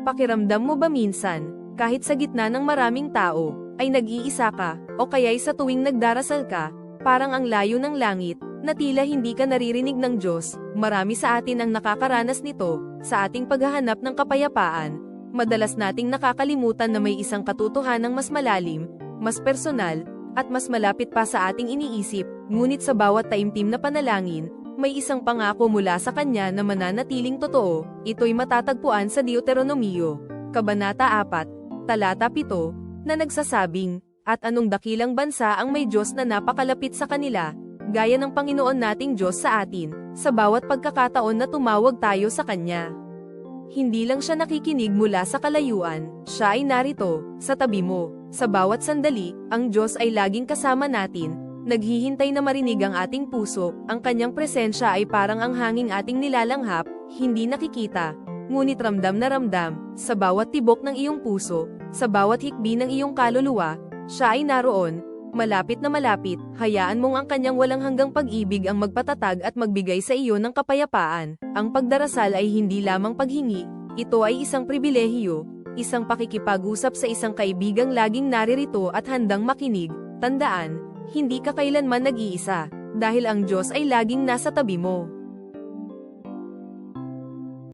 Pakiramdam mo ba minsan, kahit sa gitna ng maraming tao, ay nag-iisa ka, o kaya'y sa tuwing nagdarasal ka, parang ang layo ng langit, na tila hindi ka naririnig ng Diyos? Marami sa atin ang nakakaranas nito, sa ating paghahanap ng kapayapaan. Madalas nating nakakalimutan na may isang katotohanang mas malalim, mas personal, at mas malapit pa sa ating iniisip, ngunit sa bawat taimtim na panalangin, may isang pangako mula sa Kanya na mananatiling totoo. Ito'y matatagpuan sa Deuteronomio, Kabanata 4, Talata 7, na nagsasabing, "At anong dakilang bansa ang may Diyos na napakalapit sa kanila, gaya ng Panginoon nating Diyos sa atin, sa bawat pagkakataon na tumawag tayo sa Kanya." Hindi lang siya nakikinig mula sa kalayuan, siya ay narito, sa tabi mo. Sa bawat sandali, ang Diyos ay laging kasama natin, naghihintay na marinig ang ating puso. Ang Kanyang presensya ay parang ang hanging ating nilalanghap, hindi nakikita, ngunit ramdam na ramdam. Sa bawat tibok ng iyong puso, sa bawat hikbi ng iyong kaluluwa, siya ay naroon, malapit na malapit. Hayaan mong ang Kanyang walang hanggang pag-ibig ang magpatatag at magbigay sa iyo ng kapayapaan. Ang pagdarasal ay hindi lamang paghingi, ito ay isang pribilehiyo, isang pakikipag-usap sa isang kaibigang laging naririto at handang makinig. Tandaan, hindi ka kailanman nag-iisa, dahil ang Diyos ay laging nasa tabi mo.